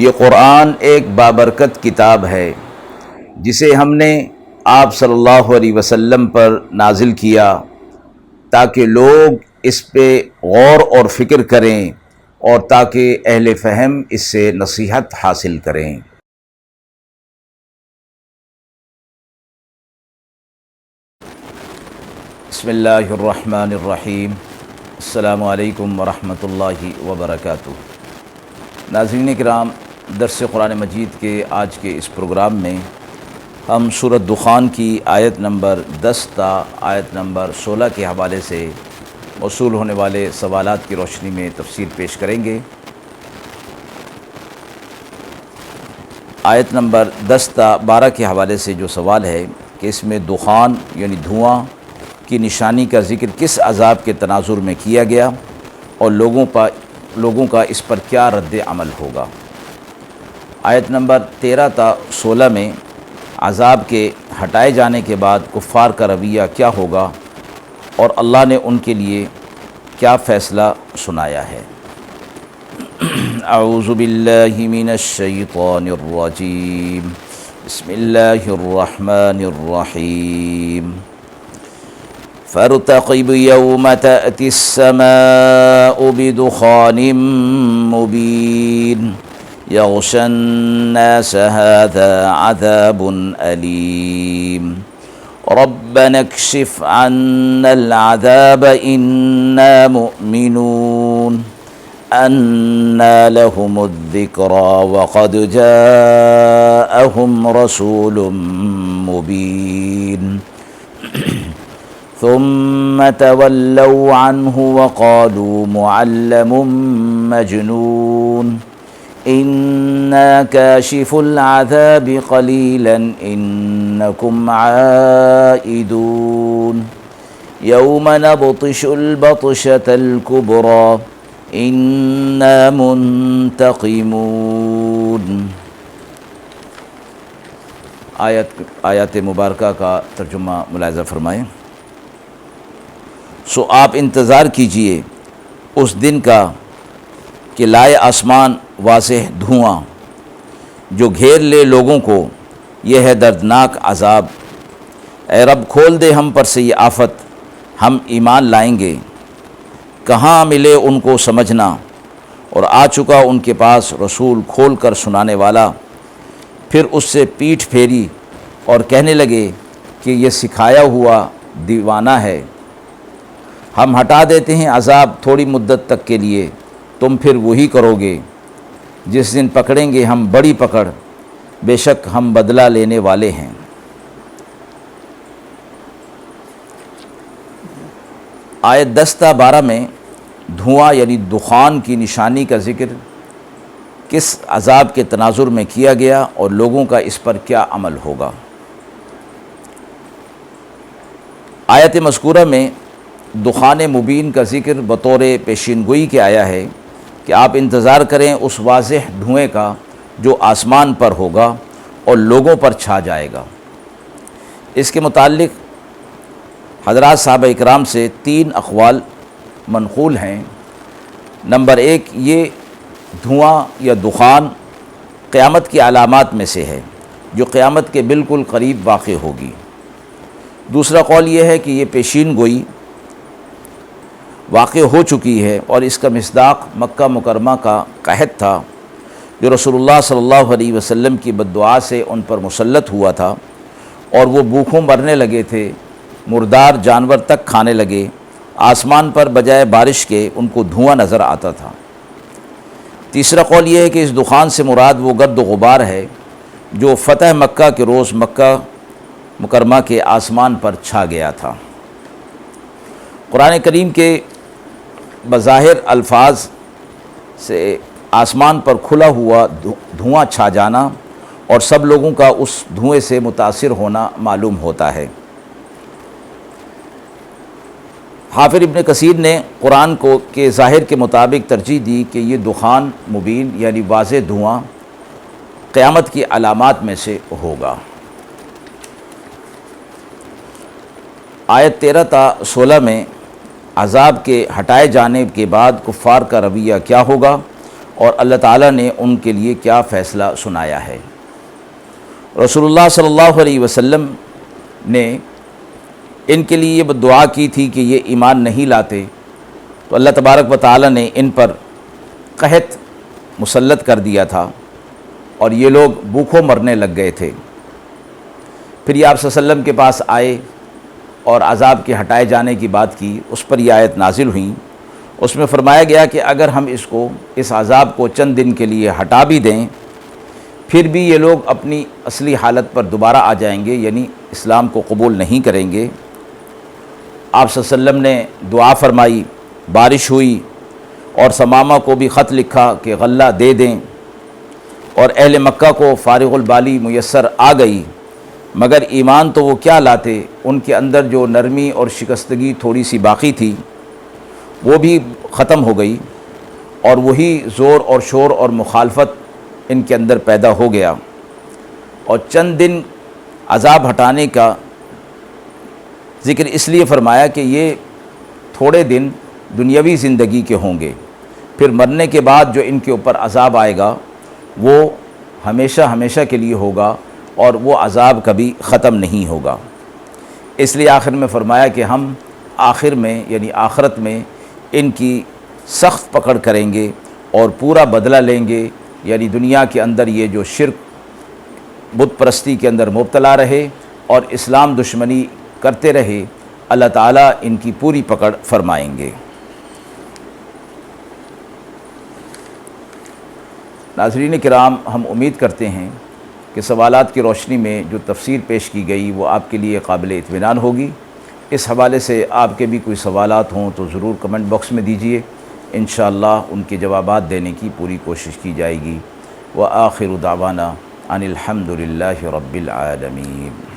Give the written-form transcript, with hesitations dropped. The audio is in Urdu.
یہ قرآن ایک بابرکت کتاب ہے جسے ہم نے آپ صلی اللہ علیہ وسلم پر نازل کیا تاکہ لوگ اس پہ غور اور فکر کریں اور تاکہ اہل فہم اس سے نصیحت حاصل کریں۔ بسم اللہ الرحمن الرحیم۔ السلام علیکم ورحمۃ اللہ وبرکاتہ۔ ناظرین کرام، درس قرآن مجید کے آج کے اس پروگرام میں ہم سورۃ دخان کی آیت نمبر 10 تا آیت نمبر 16 کے حوالے سے موصول ہونے والے سوالات کی روشنی میں تفسیر پیش کریں گے۔ آیت نمبر 10 تا 12 کے حوالے سے جو سوال ہے کہ اس میں دخان یعنی دھواں کی نشانی کا ذکر کس عذاب کے تناظر میں کیا گیا اور لوگوں کا اس پر کیا رد عمل ہوگا۔ آیت نمبر 13 تا 16 میں عذاب کے ہٹائے جانے کے بعد کفار کا رویہ کیا ہوگا اور اللہ نے ان کے لیے کیا فیصلہ سنایا ہے۔ اعوذ باللہ من الشیطان الرجیم، بسم اللہ الرحمن الرحیم۔ فارتقب یوم تأتی السماء بدخان مبین یغشی الناس هذا عذاب علیم ربنا اکشف عنا العذاب انا مؤمنون أنى لهم الذكرى وقد جاءهم رسول مبين ثم تولوا عنه وقالوا معلم مجنون إنا كاشف العذاب قليلا إنكم عائدون يوم نبطش البطشة الكبرى إنا منتقمون۔ آیات مبارکہ کا ترجمہ ملاحظہ فرمائیں۔ سو آپ انتظار کیجئے اس دن کا کہ لائے آسمان واضح دھواں جو گھیر لے لوگوں کو، یہ ہے دردناک عذاب۔ اے رب کھول دے ہم پر سے یہ آفت، ہم ایمان لائیں گے۔ کہاں ملے ان کو سمجھنا، اور آ چکا ان کے پاس رسول کھول کر سنانے والا۔ پھر اس سے پیٹھ پھیری اور کہنے لگے کہ یہ سکھایا ہوا دیوانہ ہے۔ ہم ہٹا دیتے ہیں عذاب تھوڑی مدت تک کے لیے، تم پھر وہی کرو گے۔ جس دن پکڑیں گے ہم بڑی پکڑ، بے شک ہم بدلہ لینے والے ہیں۔ آیت 10 تا 12 میں دھواں یعنی دخان کی نشانی کا ذکر کس عذاب کے تناظر میں کیا گیا اور لوگوں کا اس پر کیا عمل ہوگا۔ آیت مذکورہ میں دخان مبین کا ذکر بطور پیشین گوئی کے آیا ہے کہ آپ انتظار کریں اس واضح دھوئیں کا جو آسمان پر ہوگا اور لوگوں پر چھا جائے گا۔ اس کے متعلق حضرات صحابہ اکرام سے 3 اقوال منقول ہیں۔ نمبر 1، یہ دھواں یا دخان قیامت کی علامات میں سے ہے جو قیامت کے بالکل قریب واقع ہوگی۔ دوسرا قول یہ ہے کہ یہ پیشین گوئی واقع ہو چکی ہے اور اس کا مصداق مکہ مکرمہ کا قحط تھا جو رسول اللہ صلی اللہ علیہ وسلم کی بددعا سے ان پر مسلط ہوا تھا، اور وہ بھوکوں مرنے لگے تھے، مردار جانور تک کھانے لگے۔ آسمان پر بجائے بارش کے ان کو دھواں نظر آتا تھا۔ تیسرا قول یہ ہے کہ اس دخان سے مراد وہ گرد و غبار ہے جو فتح مکہ کے روز مکہ مکرمہ کے آسمان پر چھا گیا تھا۔ قرآن کریم کے بظاہر الفاظ سے آسمان پر کھلا ہوا دھواں چھا جانا اور سب لوگوں کا اس دھوئیں سے متاثر ہونا معلوم ہوتا ہے۔ حافظ ابن کثیر نے قرآن کے ظاہر کے مطابق ترجیح دی کہ یہ دخان مبین یعنی واضح دھواں قیامت کی علامات میں سے ہوگا۔ آیت 13 تا 16 میں عذاب کے ہٹائے جانے کے بعد کفار کا رویہ کیا ہوگا اور اللہ تعالیٰ نے ان کے لیے کیا فیصلہ سنایا ہے۔ رسول اللہ صلی اللہ علیہ وسلم نے ان کے لیے یہ دعا کی تھی کہ یہ ایمان نہیں لاتے، تو اللہ تبارک و تعالیٰ نے ان پر قحط مسلط کر دیا تھا اور یہ لوگ بھوکوں مرنے لگ گئے تھے۔ پھر یہ آپ صلی اللہ علیہ وسلم کے پاس آئے اور عذاب کے ہٹائے جانے کی بات کی، اس پر یہ آیت نازل ہوئیں۔ اس میں فرمایا گیا کہ اگر ہم اس عذاب کو چند دن کے لیے ہٹا بھی دیں، پھر بھی یہ لوگ اپنی اصلی حالت پر دوبارہ آ جائیں گے، یعنی اسلام کو قبول نہیں کریں گے۔ آپ صلی اللہ علیہ وسلم نے دعا فرمائی، بارش ہوئی، اور ثمامہ کو بھی خط لکھا کہ غلہ دے دیں، اور اہل مکہ کو فارغ البالی میسر آ گئی، مگر ایمان تو وہ کیا لاتے، ان کے اندر جو نرمی اور شکستگی تھوڑی سی باقی تھی وہ بھی ختم ہو گئی، اور وہی زور اور شور اور مخالفت ان کے اندر پیدا ہو گیا۔ اور چند دن عذاب ہٹانے کا ذکر اس لیے فرمایا کہ یہ تھوڑے دن دنیاوی زندگی کے ہوں گے، پھر مرنے کے بعد جو ان کے اوپر عذاب آئے گا وہ ہمیشہ ہمیشہ کے لیے ہوگا، اور وہ عذاب کبھی ختم نہیں ہوگا۔ اس لیے آخر میں فرمایا کہ ہم آخر میں یعنی آخرت میں ان کی سخت پکڑ کریں گے اور پورا بدلہ لیں گے، یعنی دنیا کے اندر یہ جو شرک بت پرستی کے اندر مبتلا رہے اور اسلام دشمنی کرتے رہے، اللہ تعالیٰ ان کی پوری پکڑ فرمائیں گے۔ ناظرین کرام، ہم امید کرتے ہیں کہ سوالات کی روشنی میں جو تفسیر پیش کی گئی وہ آپ کے لیے قابل اطمینان ہوگی۔ اس حوالے سے آپ کے بھی کوئی سوالات ہوں تو ضرور کمنٹ باکس میں دیجیے، انشاءاللہ ان کے جوابات دینے کی پوری کوشش کی جائے گی۔ وآخر دعوانا ان الحمد للہ رب العالمین۔